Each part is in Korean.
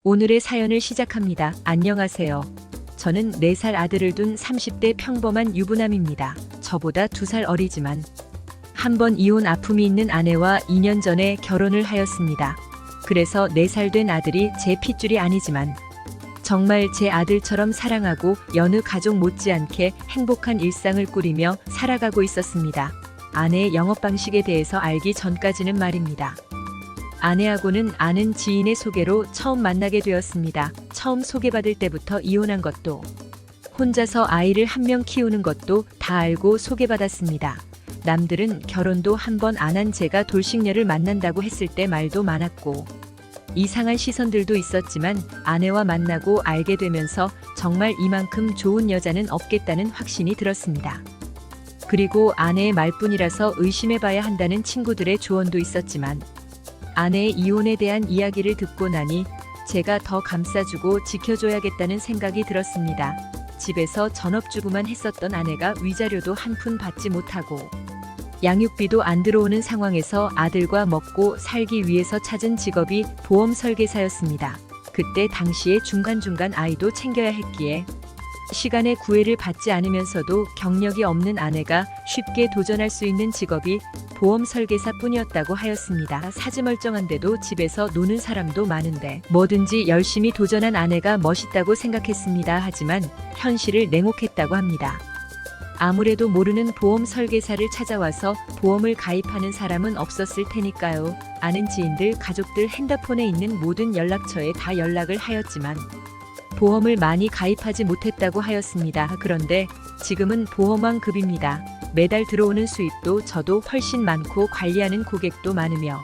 오늘의 사연을 시작합니다. 안녕하세요. 저는 4살 아들을 둔 30대 평범한 유부남입니다. 저보다 2살 어리지만 한 번 이혼 아픔이 있는 아내와 2년 전에 결혼을 하였습니다. 그래서 4살 된 아들이 제 핏줄이 아니지만 정말 제 아들처럼 사랑하고 여느 가족 못지않게 행복한 일상을 꾸리며 살아가고 있었습니다. 아내의 영업 방식에 대해서 알기 전까지는 말입니다. 아내하고는 아는 지인의 소개로 처음 만나게 되었습니다. 처음 소개받을 때부터 이혼한 것도 혼자서 아이를 1명 키우는 것도 다 알고 소개받았습니다. 남들은 결혼도 한 번 안 한 제가 돌싱녀를 만난다고 했을 때 말도 많았고 이상한 시선들도 있었지만 아내와 만나고 알게 되면서 정말 이만큼 좋은 여자는 없겠다는 확신이 들었습니다. 그리고 아내의 말뿐이라서 의심해봐야 한다는 친구들의 조언도 있었지만 아내의 이혼에 대한 이야기를 듣고 나니 제가 더 감싸주고 지켜줘야겠다는 생각이 들었습니다. 집에서 전업주부만 했었던 아내가 위자료도 한 푼 받지 못하고 양육비도 안 들어오는 상황에서 아들과 먹고 살기 위해서 찾은 직업이 보험 설계사였습니다. 그때 당시에 중간중간 아이도 챙겨야 했기에 시간에 구애를 받지 않으면서도 경력이 없는 아내가 쉽게 도전할 수 있는 직업이 보험 설계사뿐이었다고 하였습니다. 사지멀쩡한데도 집에서 노는 사람도 많은데 뭐든지 열심히 도전한 아내가 멋있다고 생각했습니다. 하지만 현실을 냉혹했다고 합니다. 아무래도 모르는 보험 설계사를 찾아와서 보험을 가입하는 사람은 없었을 테니까요. 아는 지인들, 가족들 핸드폰에 있는 모든 연락처에 다 연락을 하였지만 보험을 많이 가입하지 못했다고 하였습니다. 그런데 지금은 보험왕급입니다. 매달 들어오는 수입도 저도 훨씬 많고 관리하는 고객도 많으며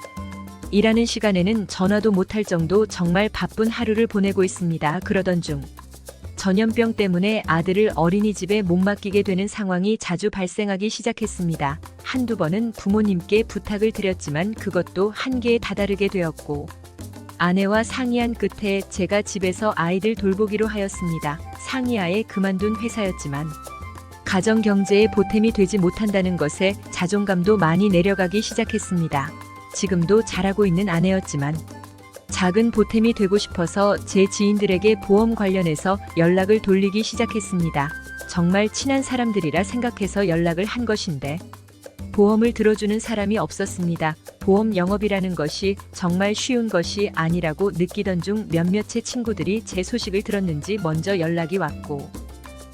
일하는 시간에는 전화도 못할 정도 정말 바쁜 하루를 보내고 있습니다. 그러던 중 전염병 때문에 아들을 어린이집에 못 맡기게 되는 상황이 자주 발생하기 시작했습니다. 한두 번은 부모님께 부탁을 드렸지만 그것도 한계에 다다르게 되었고 아내와 상의한 끝에 제가 집에서 아이들 돌보기로 하였습니다. 상의하에 그만둔 회사였지만 가정 경제에 보탬이 되지 못한다는 것에 자존감도 많이 내려가기 시작했습니다. 지금도 잘하고 있는 아내였지만 작은 보탬이 되고 싶어서 제 지인들에게 보험 관련해서 연락을 돌리기 시작했습니다. 정말 친한 사람들이라 생각해서 연락을 한 것인데 보험을 들어주는 사람이 없었습니다. 보험 영업이라는 것이 정말 쉬운 것이 아니라고 느끼던 중 몇몇의 친구들이 제 소식을 들었는지 먼저 연락이 왔고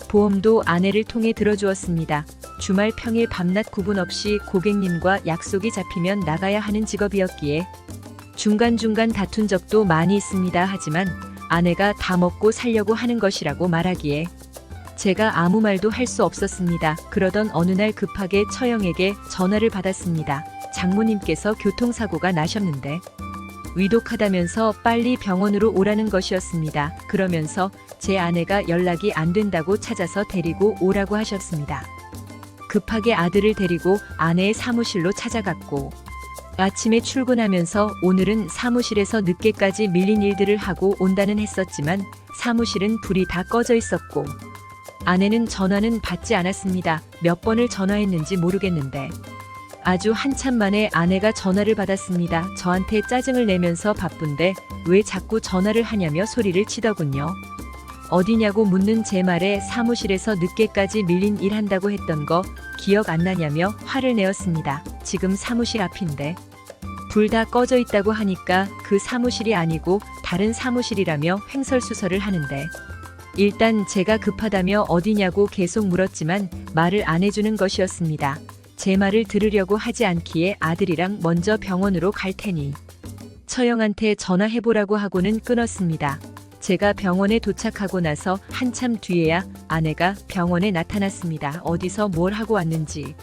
보험도 아내를 통해 들어주었습니다. 주말 평일 밤낮 구분 없이 고객님과 약속이 잡히면 나가야 하는 직업이었기에 중간중간 다툰 적도 많이 있습니다. 하지만 아내가 다 먹고 살려고 하는 것이라고 말하기에 제가 아무 말도 할 수 없었습니다. 그러던 어느 날 급하게 처형에게 전화를 받았습니다. 장모님께서 교통사고가 나셨는데 위독하다면서 빨리 병원으로 오라는 것이었습니다. 그러면서 제 아내가 연락이 안 된다고 찾아서 데리고 오라고 하셨습니다. 급하게 아들을 데리고 아내의 사무실로 찾아갔고 아침에 출근하면서 오늘은 사무실에서 늦게까지 밀린 일들을 하고 온다는 했었지만 사무실은 불이 다 꺼져 있었고 아내는 전화는 받지 않았습니다. 몇 번을 전화했는지 모르겠는데 아주 한참 만에 아내가 전화를 받았습니다. 저한테 짜증을 내면서 바쁜데 왜 자꾸 전화를 하냐며 소리를 치더군요. 어디냐고 묻는 제 말에 사무실에서 늦게까지 밀린 일 한다고 했던 거 기억 안 나냐며 화를 내었습니다. 지금 사무실 앞인데 불 다 꺼져 있다고 하니까 그 사무실이 아니고 다른 사무실이라며 횡설수설을 하는데 일단 제가 급하다며 어디냐고 계속 물었지만 말을 안 해주는 것이었습니다. 제 말을 들으려고 하지 않기에 아들이랑 먼저 병원으로 갈 테니 처형한테 전화해보라고 하고는 끊었습니다. 제가 병원에 도착하고 나서 한참 뒤에야 아내가 병원에 나타났습니다. 어디서 뭘 하고 왔는지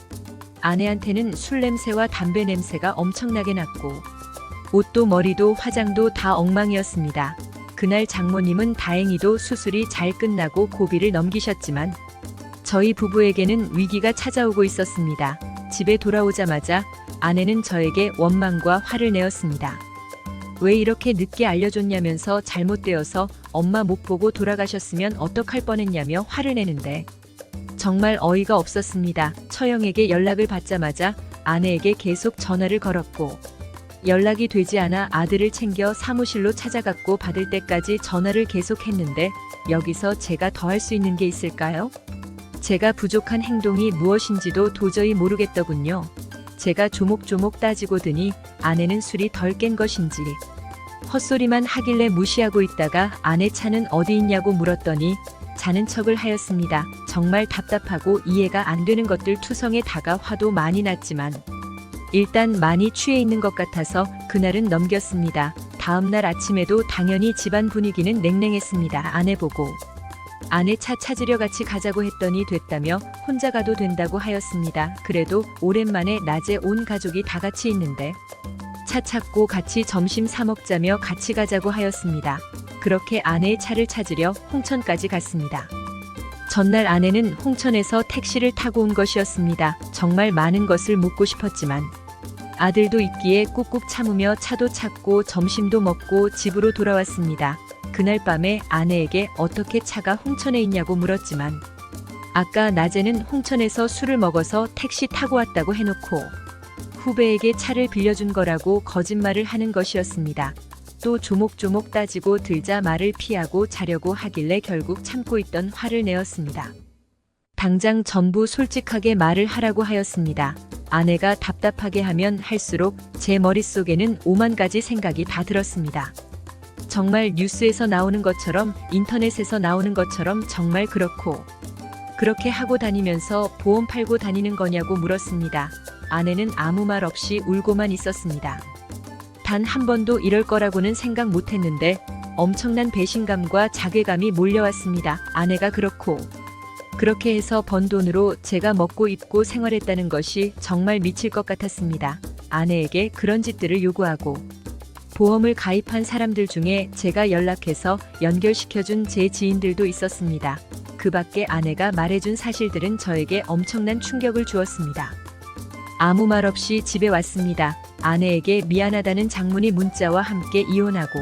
아내한테는 술 냄새와 담배 냄새가 엄청나게 났고 옷도 머리도 화장도 다 엉망이었습니다. 그날 장모님은 다행히도 수술이 잘 끝나고 고비를 넘기셨지만 저희 부부에게는 위기가 찾아오고 있었습니다. 집에 돌아오자마자 아내는 저에게 원망과 화를 내었습니다. 왜 이렇게 늦게 알려줬냐면서 잘못되어서 엄마 못 보고 돌아가셨으면 어떡할 뻔했냐며 화를 내는데 정말 어이가 없었습니다. 처형에게 연락을 받자마자 아내에게 계속 전화를 걸었고 연락이 되지 않아 아들을 챙겨 사무실로 찾아갔고 받을 때까지 전화를 계속했는데 여기서 제가 더 할 수 있는 게 있을까요? 제가 부족한 행동이 무엇인지도 도저히 모르겠더군요. 제가 조목조목 따지고 드니 아내는 술이 덜 깬 것인지 헛소리만 하길래 무시하고 있다가 아내 차는 어디 있냐고 물었더니 자는 척을 하였습니다. 정말 답답하고 이해가 안 되는 것들 투성에 다가 화도 많이 났지만 일단 많이 취해 있는 것 같아서 그날은 넘겼습니다. 다음 날 아침에도 당연히 집안 분위기는 냉랭했습니다. 아내 보고 아내 차 찾으려 같이 가자고 했더니 됐다며 혼자 가도 된다고 하였습니다. 그래도 오랜만에 낮에 온 가족이 다 같이 있는데 차 찾고 같이 점심 사 먹자며 같이 가자고 하였습니다. 그렇게 아내의 차를 찾으려 홍천까지 갔습니다. 전날 아내는 홍천에서 택시를 타고 온 것이었습니다. 정말 많은 것을 묻고 싶었지만 아들도 있기에 꾹꾹 참으며 차도 찾고 점심도 먹고 집으로 돌아왔습니다. 그날 밤에 아내에게 어떻게 차가 홍천에 있냐고 물었지만 아까 낮에는 홍천에서 술을 먹어서 택시 타고 왔다고 해놓고 후배에게 차를 빌려준 거라고 거짓말을 하는 것이었습니다. 또 조목조목 따지고 들자 말을 피하고 자려고 하길래 결국 참고 있던 화를 내었습니다. 당장 전부 솔직하게 말을 하라고 하였습니다. 아내가 답답하게 하면 할수록 제 머릿속에는 오만 가지 생각이 다 들었습니다. 정말 뉴스에서 나오는 것처럼 인터넷에서 나오는 것처럼 정말 그렇고 그렇게 하고 다니면서 보험 팔고 다니는 거냐고 물었습니다. 아내는 아무 말 없이 울고만 있었습니다. 단 한 번도 이럴 거라고는 생각 못 했는데 엄청난 배신감과 자괴감이 몰려왔습니다. 아내가 그렇게 해서 번 돈으로 제가 먹고 입고 생활했다는 것이 정말 미칠 것 같았습니다. 아내에게 그런 짓들을 요구하고 보험을 가입한 사람들 중에 제가 연락해서 연결시켜준 제 지인들도 있었습니다. 그 밖에 아내가 말해준 사실들은 저에게 엄청난 충격을 주었습니다. 아무 말 없이 집에 왔습니다. 아내에게 미안하다는 장문의 문자와 함께 이혼하고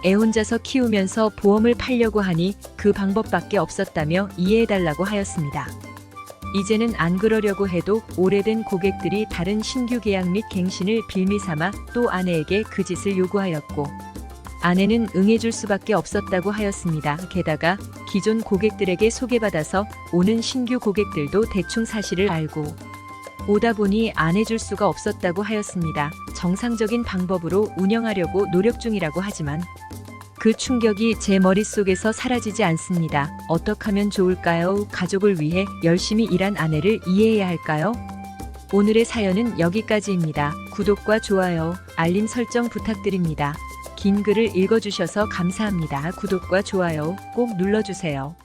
애 혼자서 키우면서 보험을 팔려고 하니 그 방법밖에 없었다며 이해해달라고 하였습니다. 이제는 안 그러려고 해도 오래된 고객들이 다른 신규 계약 및 갱신을 빌미삼아 또 아내에게 그 짓을 요구하였고 아내는 응해줄 수밖에 없었다고 하였습니다. 게다가 기존 고객들에게 소개받아서 오는 신규 고객들도 대충 사실을 알고 오다 보니 안 해줄 수가 없었다고 하였습니다. 정상적인 방법으로 운영하려고 노력 중이라고 하지만 그 충격이 제 머릿속에서 사라지지 않습니다. 어떻게 하면 좋을까요? 가족을 위해 열심히 일한 아내를 이해해야 할까요? 오늘의 사연은 여기까지입니다. 구독과 좋아요, 알림 설정 부탁드립니다. 긴 글을 읽어주셔서 감사합니다. 구독과 좋아요 꼭 눌러주세요.